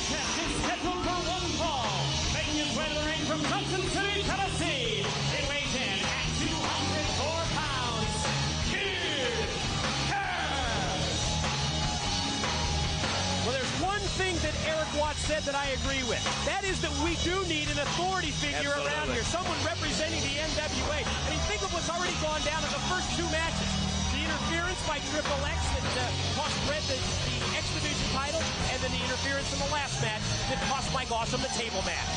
contest is scheduled for one fall. Making his way to the ring from Johnson City, Tennessee. It weighs in at 204 pounds. Kid Kash. Well, there's one thing that Eric Watts said that I agree with. That is that we do need an authority figure around here, someone representing the NWA. I mean, think of what's already gone down in the first two matches. The interference by Triple X that cost Red the X Division title, and then the interference in the last match that cost Mike Awesome the table match.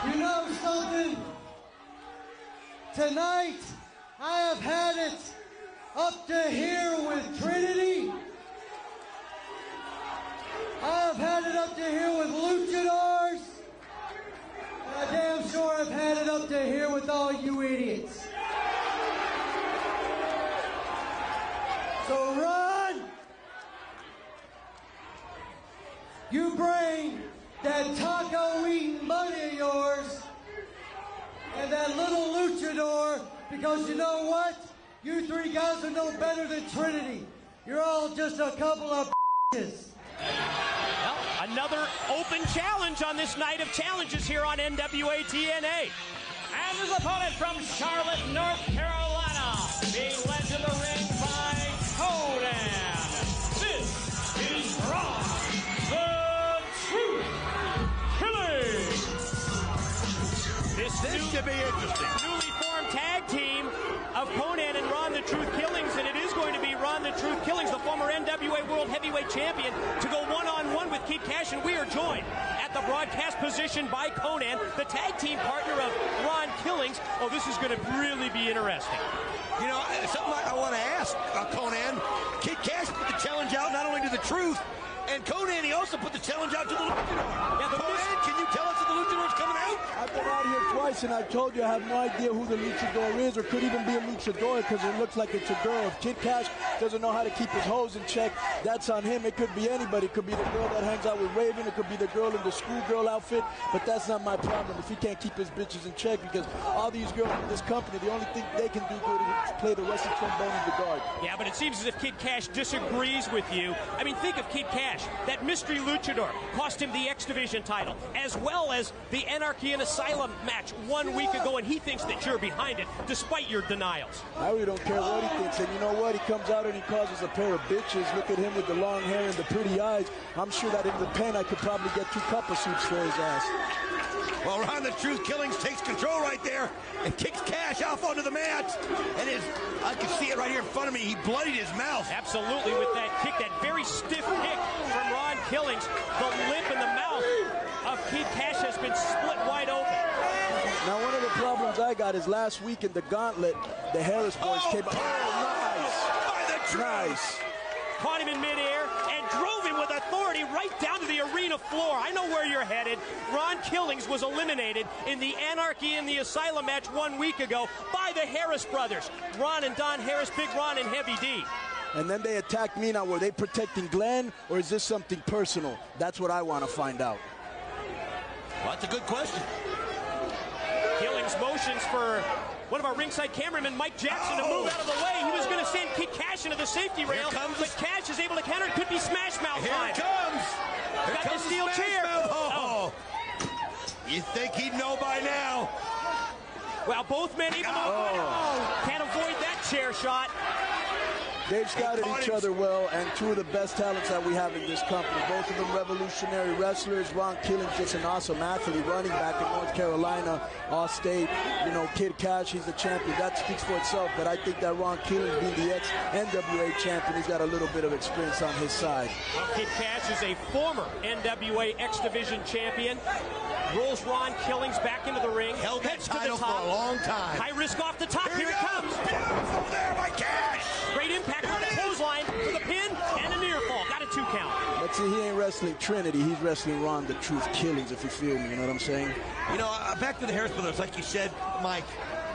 You know something? Tonight, I have had it up to here with Trinity. I've had it up to here with luchadors. And I damn sure I've had it up to here with all you idiots. So Ron, you bring that taco-eating buddy of yours and that little luchador, because you know what? You three guys are no better than Trinity. You're all just a couple of b****s. Well, another open challenge on this night of challenges here on NWA TNA. And his opponent from Charlotte, North Carolina, being led to the ring by Conan. This is Ron, the Truth Killing. This should be interesting. Newly formed tag team of Conan and Ron the Truth Killings, and it is going to be Ron the Truth Killings, the former NWA World Heavyweight Champion, to go one-on-one with Kid Kash, and we are joined at the broadcast position by Conan, the tag team partner of Ron Killings. Oh, this is going to really be interesting. You know, something I want to ask Conan. Kid Kash put the challenge out not only to the Truth, and Conan, he also put the challenge out to the Luchador. Yeah, Conan, can you tell us if the Luchador's coming out? I've been out here twice, and I told you I have no idea who the Luchador is, or could even be a Luchador, because it looks like it's a girl. If Kid Kash doesn't know how to keep his hose in check, that's on him. It could be anybody. It could be the girl that hangs out with Raven. It could be the girl in the schoolgirl outfit, but that's not my problem if he can't keep his bitches in check, because all these girls in this company, the only thing they can do good is play the wrestling trombone in the guard. Yeah, but it seems as if Kid Kash disagrees with you. I mean, think of Kid Kash. That mystery luchador cost him the X Division title, as well as the Anarchy and Asylum match 1 week ago, and he thinks that you're behind it, despite your denials. I really don't care what he thinks, and you know what? He comes out and he calls us a pair of bitches. Look at him with the long hair and the pretty eyes. I'm sure that in the pen I could probably get 2 couple suits for his ass. Well, Ron the Truth Killings takes control right there and kicks Kash off onto the mat. And I can see it right here in front of me. He bloodied his mouth. Absolutely, with that kick, that very stiff kick from Ron Killings. The lip and the mouth of Kid Kash has been split wide open. Now, one of the problems I got is last week in the gauntlet, the Harris boys came up. Oh, nice. By the Truth. Nice. Caught him in midair and drove him with authority right down to the arena floor. I know where you're headed. Ron Killings was eliminated in the Anarchy and the Asylum match 1 week ago by the Harris brothers. Ron and Don Harris, Big Ron and Heavy D. And then they attacked me. Now, were they protecting Glenn, or is this something personal? That's what I want to find out. Well, that's a good question. Killings motions for one of our ringside cameramen, Mike Jackson, to move out of the way. He was going to send Kid Kash into the safety rail, but Kash is able to counter. It could be Smash Mouth time. Here it comes. Here Got comes the steel chair. Oh. You think he'd know by now? Well, both men able to can't avoid that chair shot. They've scouted each other well, and 2 of the best talents that we have in this company. Both of them revolutionary wrestlers. Ron Killings just an awesome athlete, running back in North Carolina, All-State. You know, Kid Kash, he's the champion. That speaks for itself, but I think that Ron Killings, being the ex-NWA champion, he's got a little bit of experience on his side. Kid Kash is a former NWA X Division champion. Rolls Ron Killings back into the ring. Held that Heads to the title for top. a long time. High risk off the top. Here it comes. Beautiful there by Kash. Great impact on the clothesline for the pin and a near fall. Got a 2 count. But see, he ain't wrestling Trinity. He's wrestling Ron the Truth Killings, if you feel me. You know what I'm saying? You know, back to the Harris brothers, like you said, Mike.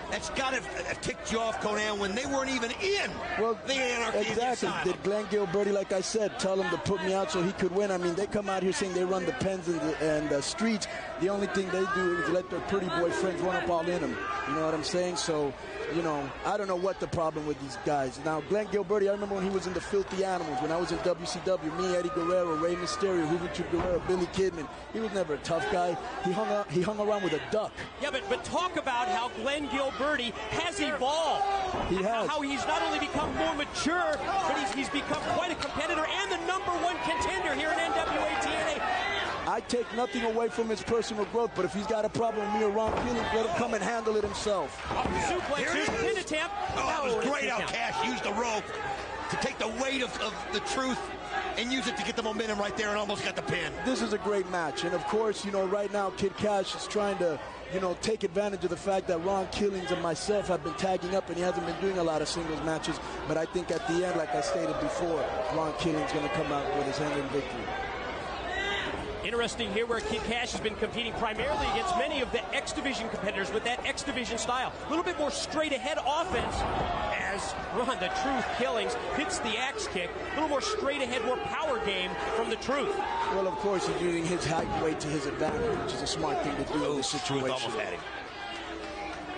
That's got to have ticked you off, Conan, when they weren't even in the Anarchy. Exactly. Did Glenn Gilberti, like I said, tell him to put me out so he could win? I mean, they come out here saying they run the pens and the streets. The only thing they do is let their pretty boy friends run up all in them. You know what I'm saying? So, you know, I don't know what the problem with these guys. Now, Glenn Gilberti, I remember when he was in the Filthy Animals, when I was in WCW, me, Eddie Guerrero, Rey Mysterio, Juventud Guerrero, Billy Kidman. He was never a tough guy. He hung around with a duck. Yeah, but talk about how Glenn Gilberti has evolved. He has. How he's not only become more mature, but he's become quite a competitor and the #1 contender here in NWA TNA. I take nothing away from his personal growth, but if he's got a problem with me or Ron Keeling, let him come and handle it himself. Suplex, here's the pin attempt. Oh, it was great how Cash used the rope to take the weight of the truth and use it to get the momentum right there and almost got the pin. This is a great match, and of course, you know, right now Kid Cash is trying to, you know, take advantage of the fact that Ron Killings and myself have been tagging up, and he hasn't been doing a lot of singles matches. But I think at the end, like I stated before, Ron Killings going to come out with his hand in victory. Interesting here where Kid Cash has been competing primarily against many of the X Division competitors with that X Division style. A little bit more straight ahead offense as Ron, the Truth Killings, hits the axe kick. A little more straight ahead, more power game from the Truth. Well, of course, he's using his height and weight to his advantage, which is a smart thing to do in this situation. Almost had him.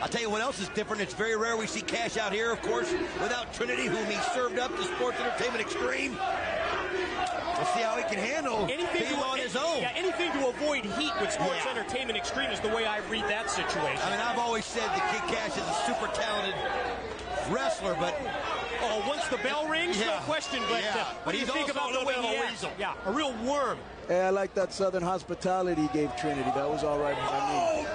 I'll tell you what else is different. It's very rare we see Cash out here, of course, without Trinity, whom he served up to Sports Entertainment Extreme. We'll see how he can handle being on his own. Yeah, anything to avoid heat with Sports Entertainment Extreme is the way I read that situation. I mean, I've always said that Kid Cash is a super talented wrestler, but... Oh, once the bell rings, no question, but what do you think about the way he is? Yeah, a real worm. Hey, I like that Southern hospitality he gave Trinity. That was all right by me.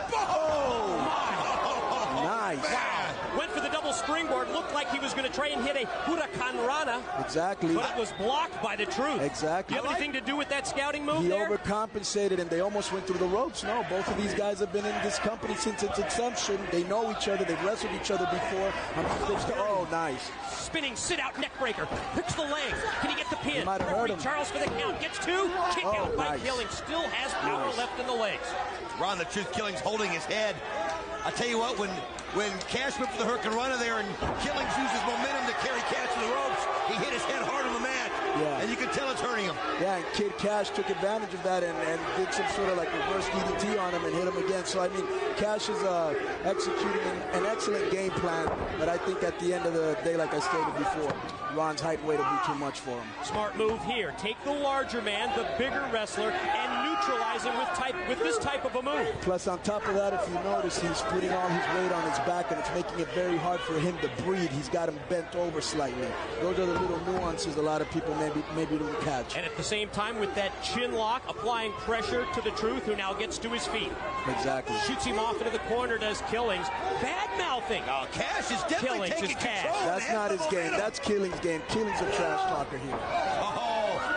Nice. Wow. Went for the double springboard. Looked like he was going to try and hit a Huracan Rana. Exactly. But it was blocked by the Truth. Exactly. Do you have anything to do with that scouting move there? He overcompensated, and they almost went through the ropes. No, both of these guys have been in this company since its inception. They know each other. They've wrestled each other before. Oh, nice. Spinning sit-out neck breaker. Hooks the leg. Can he get the pin? He might have hurt him. Charles for the count. Gets two. Kick out by Killings. Still has power left in the legs. Ron the Truth Killings holding his head. I tell you what, when Cash went for the Hurricane Runner there and Killings uses momentum to carry Cash to the ropes, he hit his head hard on the mat. Yeah. And you can tell it's hurting him. Yeah, and Kid Cash took advantage of that and did some sort of like reverse DDT on him and hit him again. So, I mean, Cash is executing an excellent game plan, but I think at the end of the day, like I stated before, Ron's height and weight will be too much for him. Smart move here. Take the larger man, the bigger wrestler, and neutralize him with this type of a move. Plus, on top of that, if you notice, he's putting all his weight on his back, and it's making it very hard for him to breathe. He's got him bent over slightly. Those are the little nuances a lot of people maybe don't catch. And at the same time, with that chin lock, applying pressure to the Truth, who now gets to his feet. Exactly. Shoots him off into the corner, does Killings. Bad-mouthing. Oh, Cash is definitely taking control. That's not his game. That's Killings' game. Killings a trash talker here. Oh.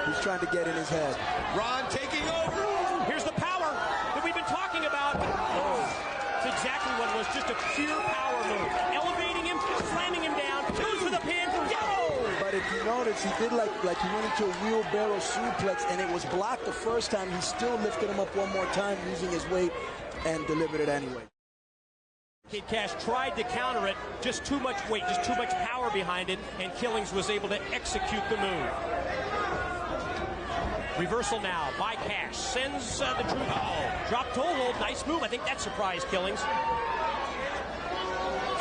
He's trying to get in his head. Ron taking over. Here's the power that we've been talking about. It's exactly what it was, just a pure power move. Elevating him, slamming him down, goes for the pin. But if you notice, he did like he went into a wheelbarrow suplex, and it was blocked the first time. He still lifted him up one more time using his weight and delivered it anyway. Kid Cash tried to counter it, just too much weight, just too much power behind it, and Killings was able to execute the move. Reversal now by Cash. Sends the Truth. Drop toe hold. Nice move. I think that surprised Killings.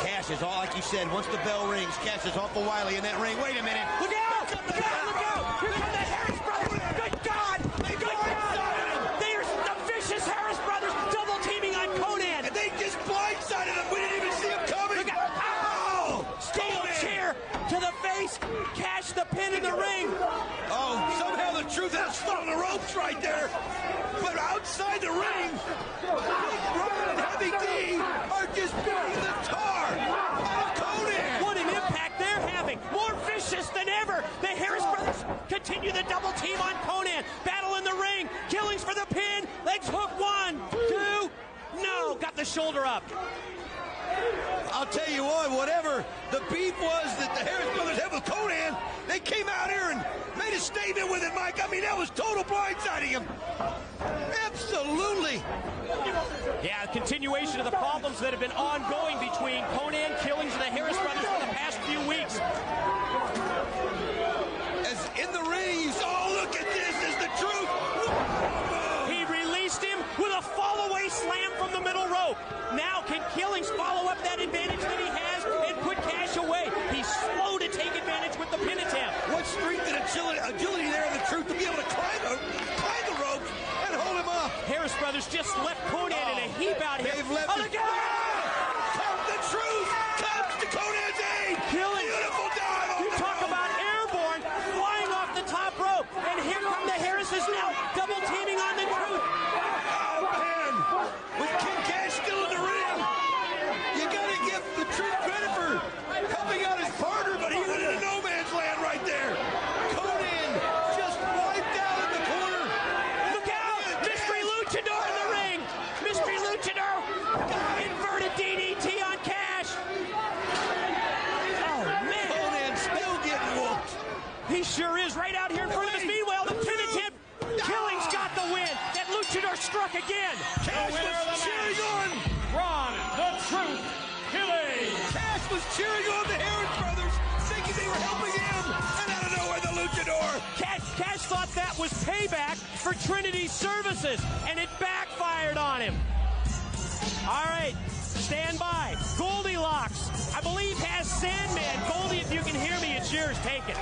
Cash is all, like you said, once the bell rings, Cash is awful wily in that ring. Wait a minute. Look out! Look out! Here come the Harris brothers. Good God! Good God! There's the vicious Harris brothers double teaming on Conan. And they just blindsided him. We didn't even see him coming. Look out! Ow! Steel chair to the face. Cash the pin in the ring. Oh, somehow the Truth has foot on the ropes right there. But outside the ring, Big Ron and Heavy D are just beating the tar out of Conan. What an impact they're having. More vicious than ever. The Harris brothers continue the double team on Conan. Battle in the ring. Killings for the pin. Legs hook. 1, 2. No. Got the shoulder up. I'll tell you what, whatever the beef was that the Harris brothers have with Conan, they came out here and made a statement with it, Mike. I mean, that was total blindsiding him. Absolutely. Yeah, a continuation of the problems that have been ongoing between Conan Killings and the Harris brothers for the past few weeks. As in the ring, you saw, oh, look at this, is the truth. He released him with a fall-away slam from the middle rope. Now can Killings follow up that advantage that he has and put Kash away? He's slow to take advantage with the pin attempt. What strength and agility there in the truth to be able to climb the rope and hold him up. Harris brothers just left Conan in a heap out here. They've left the the truth comes to Conan's aid. Killings. Beautiful dive. You talk about airborne, flying off the top rope. And here come the Harrises now, double teaming on the truth. Oh, man. With King Kash still in the ring, you got to give the truth credit for helping out his partner, but he went into no man's land right there. Conan just wiped out in the corner. Look out! Mystery Luchador in the ring. Mystery Luchador. Inverted DDT on Kash. Oh, man. Conan's still getting whooped. He sure is right out here in front of us. Meanwhile, the pin attempt. Killings got the win. That Luchador struck again. Kash was cheering on. Ron, the Truth, Killings. Kash was cheering on the Harris brothers, thinking they were helping him. And out of nowhere, the Luchador. Kash thought that was payback for Trinity's services, and it backfired on him. All right, stand by. Goldilocks, I believe, has Sandman. Goldie, if you can hear me, it's yours. Take it.